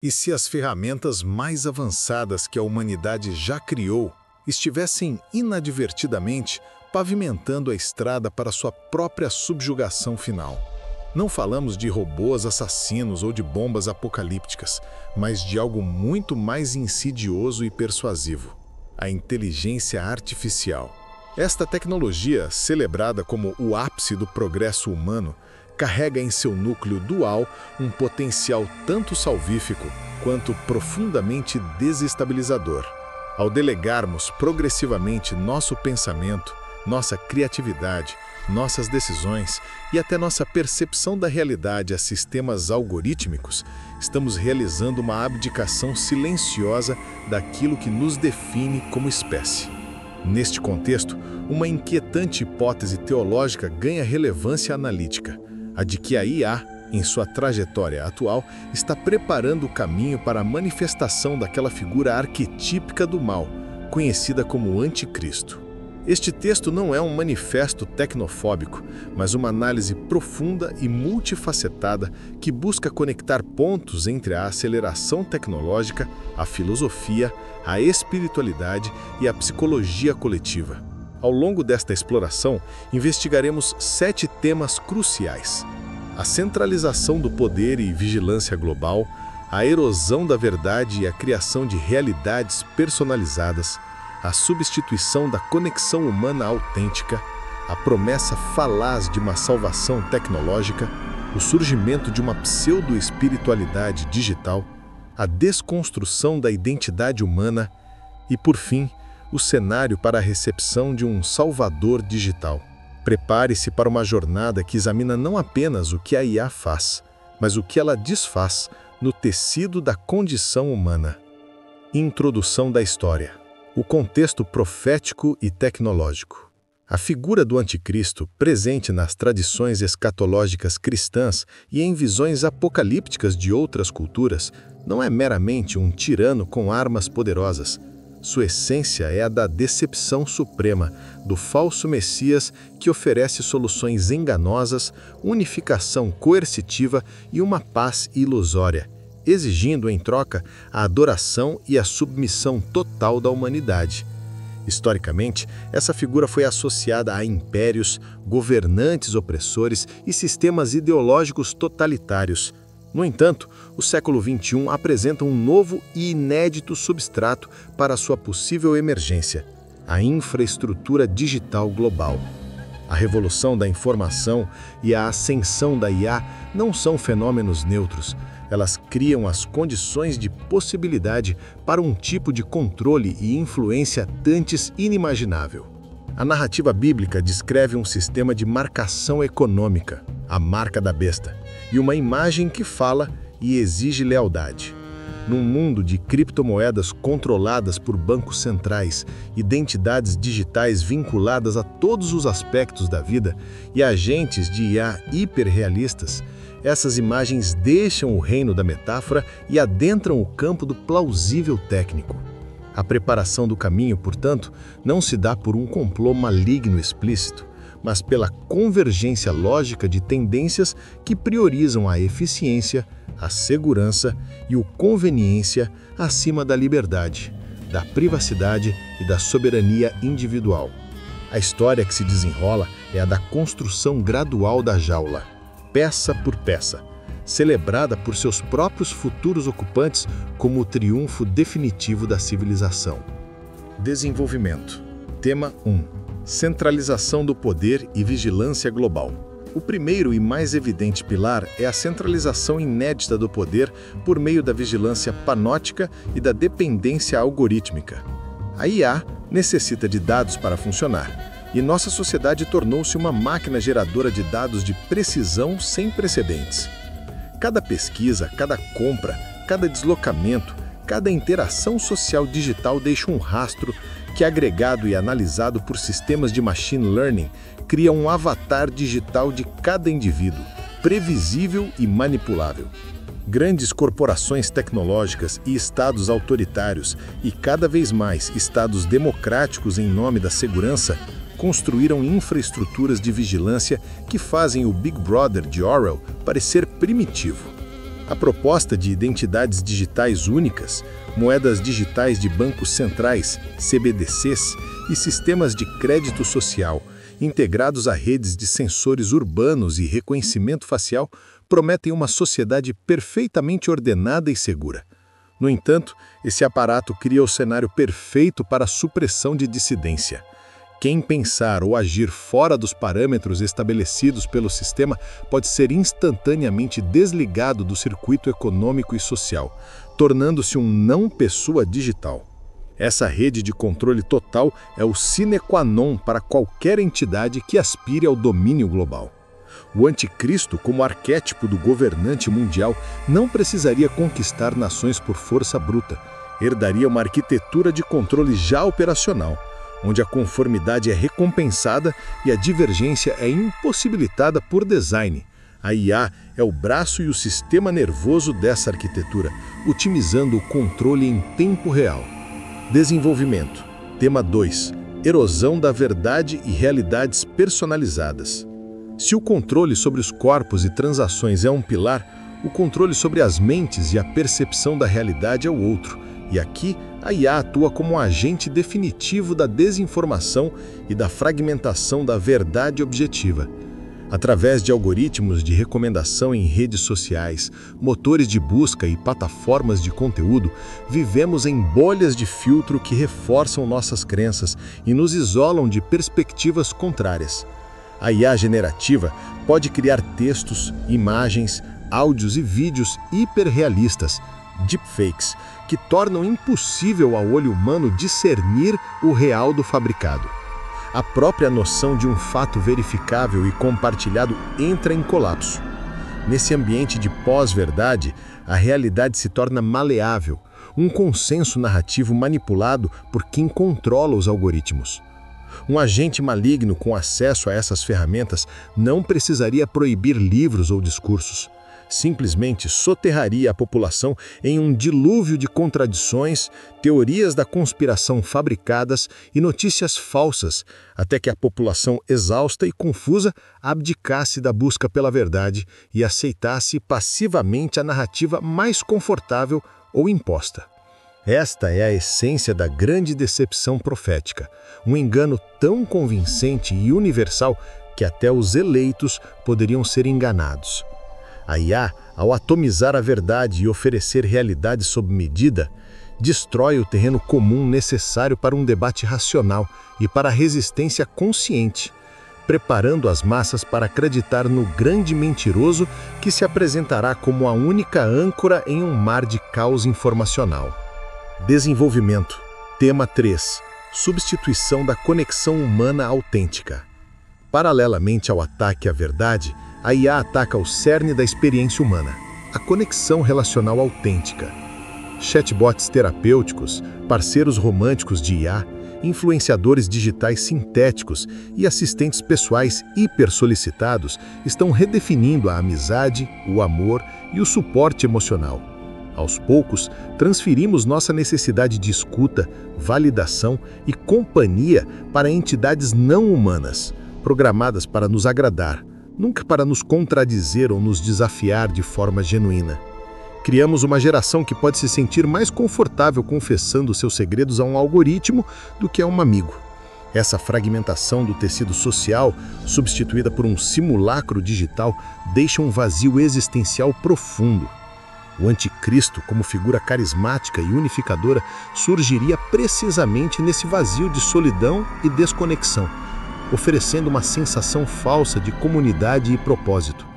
E se as ferramentas mais avançadas que a humanidade já criou estivessem inadvertidamente pavimentando a estrada para sua própria subjugação final? Não falamos de robôs assassinos ou de bombas apocalípticas, mas de algo muito mais insidioso e persuasivo: a inteligência artificial. Esta tecnologia, celebrada como o ápice do progresso humano, carrega em seu núcleo dual um potencial tanto salvífico quanto profundamente desestabilizador. Ao delegarmos progressivamente nosso pensamento, nossa criatividade, nossas decisões e até nossa percepção da realidade a sistemas algorítmicos, estamos realizando uma abdicação silenciosa daquilo que nos define como espécie. Neste contexto, uma inquietante hipótese teológica ganha relevância analítica: a de que a IA, em sua trajetória atual, está preparando o caminho para a manifestação daquela figura arquetípica do mal, conhecida como o Anticristo. Este texto não é um manifesto tecnofóbico, mas uma análise profunda e multifacetada que busca conectar pontos entre a aceleração tecnológica, a filosofia, a espiritualidade e a psicologia coletiva. Ao longo desta exploração, investigaremos 7 temas cruciais: a centralização do poder e vigilância global, a erosão da verdade e a criação de realidades personalizadas, a substituição da conexão humana autêntica, a promessa falaz de uma salvação tecnológica, o surgimento de uma pseudo-espiritualidade digital, a desconstrução da identidade humana e, por fim, o cenário para a recepção de um salvador digital. Prepare-se para uma jornada que examina não apenas o que a IA faz, mas o que ela desfaz no tecido da condição humana. Introdução da história. O contexto profético e tecnológico. A figura do Anticristo, presente nas tradições escatológicas cristãs e em visões apocalípticas de outras culturas, não é meramente um tirano com armas poderosas. Sua essência é a da decepção suprema, do falso Messias que oferece soluções enganosas, unificação coercitiva e uma paz ilusória, exigindo em troca a adoração e a submissão total da humanidade. Historicamente, essa figura foi associada a impérios, governantes opressores e sistemas ideológicos totalitários. No entanto, o século XXI apresenta um novo e inédito substrato para sua possível emergência: a infraestrutura digital global. A revolução da informação e a ascensão da IA não são fenômenos neutros. Elas criam as condições de possibilidade para um tipo de controle e influência dantes inimaginável. A narrativa bíblica descreve um sistema de marcação econômica, a marca da besta, e uma imagem que fala e exige lealdade. Num mundo de criptomoedas controladas por bancos centrais, identidades digitais vinculadas a todos os aspectos da vida e agentes de IA hiperrealistas, essas imagens deixam o reino da metáfora e adentram o campo do plausível técnico. A preparação do caminho, portanto, não se dá por um complô maligno explícito, mas pela convergência lógica de tendências que priorizam a eficiência, a segurança e a conveniência acima da liberdade, da privacidade e da soberania individual. A história que se desenrola é a da construção gradual da jaula, peça por peça, celebrada por seus próprios futuros ocupantes como o triunfo definitivo da civilização. Desenvolvimento. Tema 1. Centralização do poder e vigilância global. O primeiro e mais evidente pilar é a centralização inédita do poder por meio da vigilância panóptica e da dependência algorítmica. A IA necessita de dados para funcionar, e nossa sociedade tornou-se uma máquina geradora de dados de precisão sem precedentes. Cada pesquisa, cada compra, cada deslocamento, cada interação social digital deixa um rastro que, agregado e analisado por sistemas de machine learning, cria um avatar digital de cada indivíduo, previsível e manipulável. Grandes corporações tecnológicas e estados autoritários, e cada vez mais estados democráticos em nome da segurança, construíram infraestruturas de vigilância que fazem o Big Brother de Orwell parecer primitivo. A proposta de identidades digitais únicas, moedas digitais de bancos centrais, CBDCs, e sistemas de crédito social, integrados a redes de sensores urbanos e reconhecimento facial, prometem uma sociedade perfeitamente ordenada e segura. No entanto, esse aparato cria o cenário perfeito para a supressão de dissidência. Quem pensar ou agir fora dos parâmetros estabelecidos pelo sistema pode ser instantaneamente desligado do circuito econômico e social, tornando-se um não-pessoa digital. Essa rede de controle total é o sine qua non para qualquer entidade que aspire ao domínio global. O anticristo, como arquétipo do governante mundial, não precisaria conquistar nações por força bruta. Herdaria uma arquitetura de controle já operacional, onde a conformidade é recompensada e a divergência é impossibilitada por design. A IA é o braço e o sistema nervoso dessa arquitetura, otimizando o controle em tempo real. Desenvolvimento. Tema 2. Erosão da verdade e realidades personalizadas. Se o controle sobre os corpos e transações é um pilar, o controle sobre as mentes e a percepção da realidade é o outro. E aqui, a IA atua como um agente definitivo da desinformação e da fragmentação da verdade objetiva. Através de algoritmos de recomendação em redes sociais, motores de busca e plataformas de conteúdo, vivemos em bolhas de filtro que reforçam nossas crenças e nos isolam de perspectivas contrárias. A IA generativa pode criar textos, imagens, áudios e vídeos hiperrealistas, deepfakes, que tornam impossível ao olho humano discernir o real do fabricado. A própria noção de um fato verificável e compartilhado entra em colapso. Nesse ambiente de pós-verdade, a realidade se torna maleável, um consenso narrativo manipulado por quem controla os algoritmos. Um agente maligno com acesso a essas ferramentas não precisaria proibir livros ou discursos. Simplesmente soterraria a população em um dilúvio de contradições, teorias da conspiração fabricadas e notícias falsas, até que a população exausta e confusa abdicasse da busca pela verdade e aceitasse passivamente a narrativa mais confortável ou imposta. Esta é a essência da grande decepção profética, um engano tão convincente e universal que até os eleitos poderiam ser enganados. A IA, ao atomizar a verdade e oferecer realidade sob medida, destrói o terreno comum necessário para um debate racional e para a resistência consciente, preparando as massas para acreditar no grande mentiroso que se apresentará como a única âncora em um mar de caos informacional. Desenvolvimento. Tema 3. Substituição da conexão humana autêntica. Paralelamente ao ataque à verdade, a IA ataca o cerne da experiência humana, a conexão relacional autêntica. Chatbots terapêuticos, parceiros românticos de IA, influenciadores digitais sintéticos e assistentes pessoais hipersolicitados estão redefinindo a amizade, o amor e o suporte emocional. Aos poucos, transferimos nossa necessidade de escuta, validação e companhia para entidades não humanas, programadas para nos agradar, nunca para nos contradizer ou nos desafiar de forma genuína. Criamos uma geração que pode se sentir mais confortável confessando seus segredos a um algoritmo do que a um amigo. Essa fragmentação do tecido social, substituída por um simulacro digital, deixa um vazio existencial profundo. O anticristo, como figura carismática e unificadora, surgiria precisamente nesse vazio de solidão e desconexão, oferecendo uma sensação falsa de comunidade e propósito.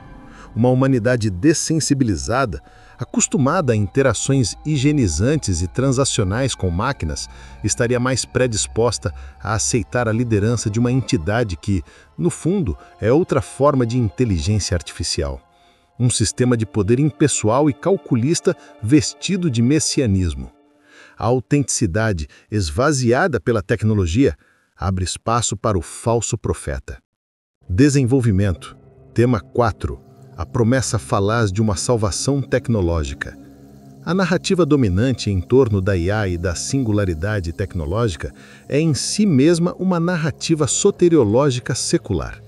Uma humanidade dessensibilizada, acostumada a interações higienizantes e transacionais com máquinas, estaria mais predisposta a aceitar a liderança de uma entidade que, no fundo, é outra forma de inteligência artificial. Um sistema de poder impessoal e calculista vestido de messianismo. A autenticidade, esvaziada pela tecnologia, abre espaço para o falso profeta. Desenvolvimento. Tema 4. A promessa falaz de uma salvação tecnológica. A narrativa dominante em torno da IA e da singularidade tecnológica é em si mesma uma narrativa soteriológica secular.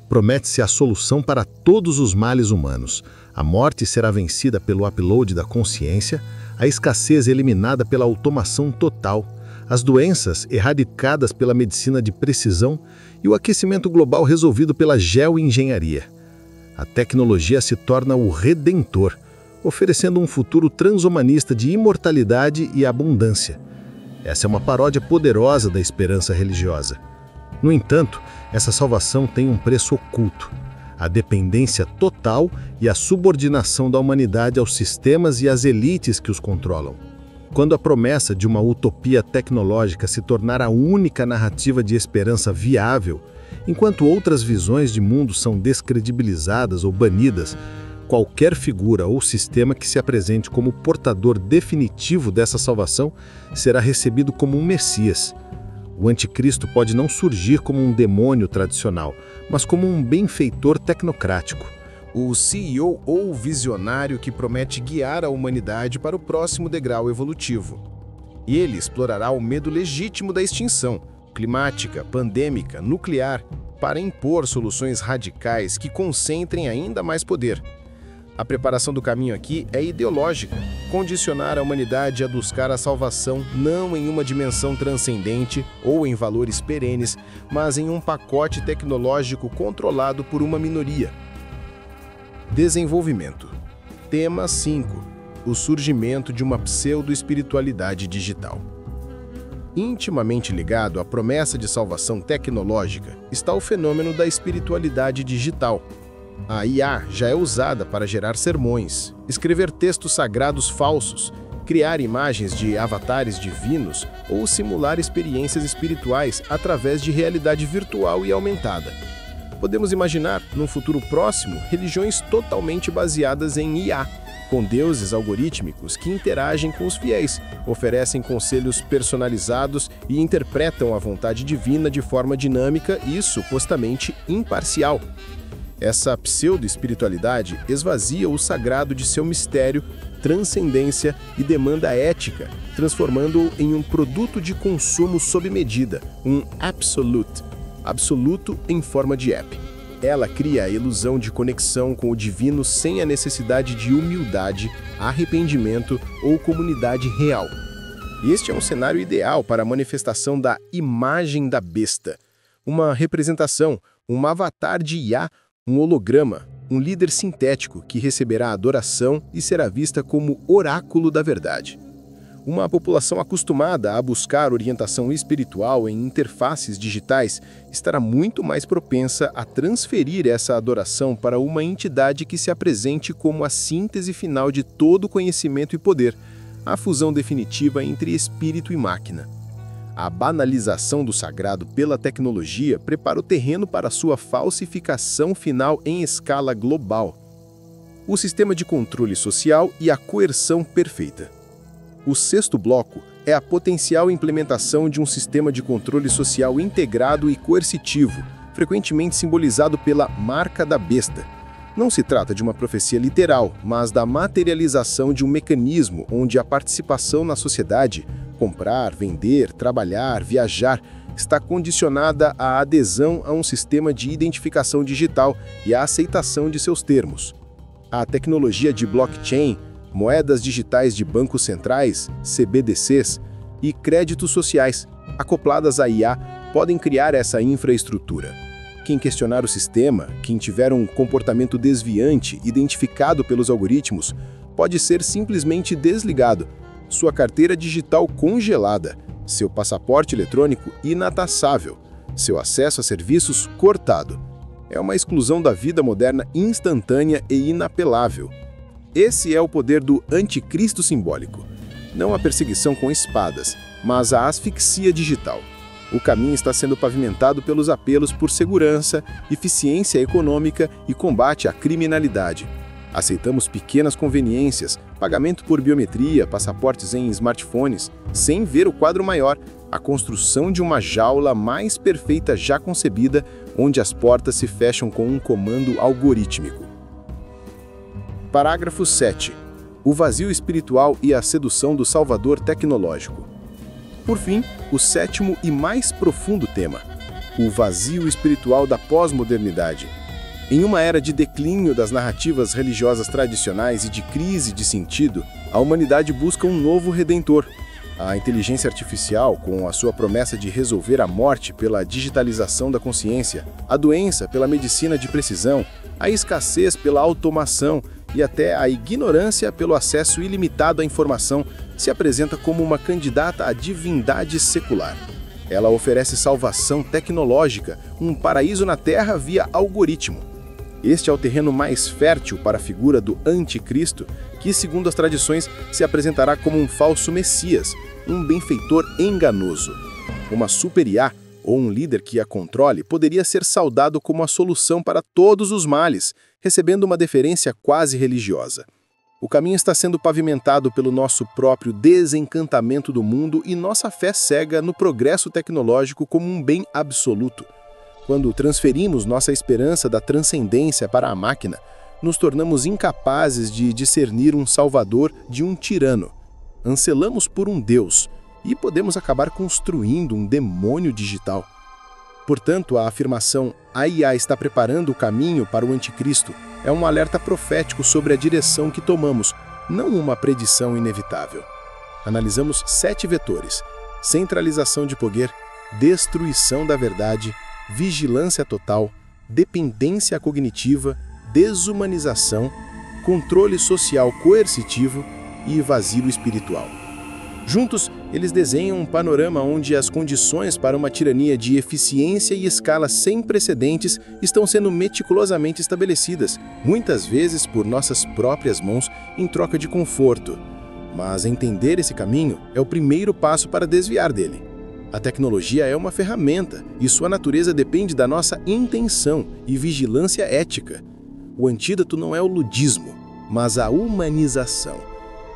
Promete-se a solução para todos os males humanos, A morte será vencida pelo upload da consciência, a escassez eliminada pela automação total, as doenças erradicadas pela medicina de precisão e o aquecimento global resolvido pela geoengenharia. A tecnologia se torna o redentor, oferecendo um futuro transhumanista de imortalidade e abundância. Essa é uma paródia poderosa da esperança religiosa. No entanto, essa salvação tem um preço oculto: a dependência total e a subordinação da humanidade aos sistemas e às elites que os controlam. Quando a promessa de uma utopia tecnológica se tornar a única narrativa de esperança viável, enquanto outras visões de mundo são descredibilizadas ou banidas, qualquer figura ou sistema que se apresente como portador definitivo dessa salvação será recebido como um Messias. O anticristo pode não surgir como um demônio tradicional, mas como um benfeitor tecnocrático. O CEO ou visionário que promete guiar a humanidade para o próximo degrau evolutivo. E ele explorará o medo legítimo da extinção, climática, pandêmica, nuclear, para impor soluções radicais que concentrem ainda mais poder. A preparação do caminho aqui é ideológica, condicionar a humanidade a buscar a salvação não em uma dimensão transcendente ou em valores perenes, mas em um pacote tecnológico controlado por uma minoria. Desenvolvimento. Tema 5. O surgimento de uma pseudo-espiritualidade digital. Intimamente ligado à promessa de salvação tecnológica está o fenômeno da espiritualidade digital. A IA já é usada para gerar sermões, escrever textos sagrados falsos, criar imagens de avatares divinos ou simular experiências espirituais através de realidade virtual e aumentada. Podemos imaginar, num futuro próximo, religiões totalmente baseadas em IA, com deuses algorítmicos que interagem com os fiéis, oferecem conselhos personalizados e interpretam a vontade divina de forma dinâmica e supostamente imparcial. Essa pseudo-espiritualidade esvazia o sagrado de seu mistério, transcendência e demanda ética, transformando-o em um produto de consumo sob medida, um absoluto em forma de app. Ela cria a ilusão de conexão com o divino sem a necessidade de humildade, arrependimento ou comunidade real. Este é um cenário ideal para a manifestação da imagem da besta, uma representação, um avatar de IA, um holograma, um líder sintético que receberá adoração e será vista como oráculo da verdade. Uma população acostumada a buscar orientação espiritual em interfaces digitais estará muito mais propensa a transferir essa adoração para uma entidade que se apresente como a síntese final de todo conhecimento e poder, a fusão definitiva entre espírito e máquina. A banalização do sagrado pela tecnologia prepara o terreno para sua falsificação final em escala global. O sistema de controle social e a coerção perfeita. O sexto bloco é a potencial implementação de um sistema de controle social integrado e coercitivo, frequentemente simbolizado pela marca da besta. Não se trata de uma profecia literal, mas da materialização de um mecanismo onde a participação na sociedade, comprar, vender, trabalhar, viajar, está condicionada à adesão a um sistema de identificação digital e à aceitação de seus termos. A tecnologia de blockchain, moedas digitais de bancos centrais, CBDCs, e créditos sociais, acopladas à IA, podem criar essa infraestrutura. Quem questionar o sistema, quem tiver um comportamento desviante identificado pelos algoritmos, pode ser simplesmente desligado, sua carteira digital congelada, seu passaporte eletrônico inatassável, seu acesso a serviços cortado. É uma exclusão da vida moderna instantânea e inapelável. Esse é o poder do anticristo simbólico. Não a perseguição com espadas, mas a asfixia digital. O caminho está sendo pavimentado pelos apelos por segurança, eficiência econômica e combate à criminalidade. Aceitamos pequenas conveniências, pagamento por biometria, passaportes em smartphones, sem ver o quadro maior, a construção de uma jaula mais perfeita já concebida, onde as portas se fecham com um comando algorítmico. Parágrafo 7. O vazio espiritual e a sedução do salvador tecnológico. Por fim, o sétimo e mais profundo tema, o vazio espiritual da pós-modernidade. Em uma era de declínio das narrativas religiosas tradicionais e de crise de sentido, a humanidade busca um novo redentor. A inteligência artificial, com a sua promessa de resolver a morte pela digitalização da consciência, a doença pela medicina de precisão, a escassez pela automação e até a ignorância pelo acesso ilimitado à informação, se apresenta como uma candidata à divindade secular. Ela oferece salvação tecnológica, um paraíso na Terra via algoritmo. Este é o terreno mais fértil para a figura do anticristo, que, segundo as tradições, se apresentará como um falso messias, um benfeitor enganoso. Uma super IA ou um líder que a controle poderia ser saudado como a solução para todos os males, recebendo uma deferência quase religiosa. O caminho está sendo pavimentado pelo nosso próprio desencantamento do mundo e nossa fé cega no progresso tecnológico como um bem absoluto. Quando transferimos nossa esperança da transcendência para a máquina, nos tornamos incapazes de discernir um salvador de um tirano. Anselamos por um Deus e podemos acabar construindo um demônio digital. Portanto, a afirmação "a IA está preparando o caminho para o anticristo" é um alerta profético sobre a direção que tomamos, não uma predição inevitável. Analisamos 7 vetores: centralização de poder, destruição da verdade, vigilância total, dependência cognitiva, desumanização, controle social coercitivo e vazio espiritual. Juntos, eles desenham um panorama onde as condições para uma tirania de eficiência e escala sem precedentes estão sendo meticulosamente estabelecidas, muitas vezes por nossas próprias mãos, em troca de conforto. Mas entender esse caminho é o primeiro passo para desviar dele. A tecnologia é uma ferramenta e sua natureza depende da nossa intenção e vigilância ética. O antídoto não é o ludismo, mas a humanização.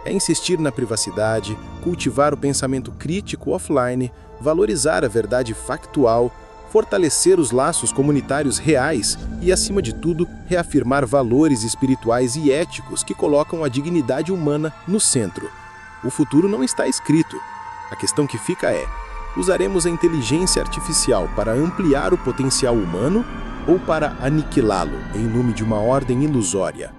É insistir na privacidade, cultivar o pensamento crítico offline, valorizar a verdade factual, fortalecer os laços comunitários reais e, acima de tudo, reafirmar valores espirituais e éticos que colocam a dignidade humana no centro. O futuro não está escrito. A questão que fica é: usaremos a inteligência artificial para ampliar o potencial humano ou para aniquilá-lo em nome de uma ordem ilusória?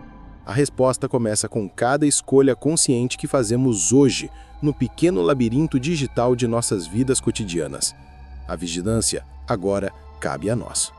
A resposta começa com cada escolha consciente que fazemos hoje no pequeno labirinto digital de nossas vidas cotidianas. A vigilância agora cabe a nós.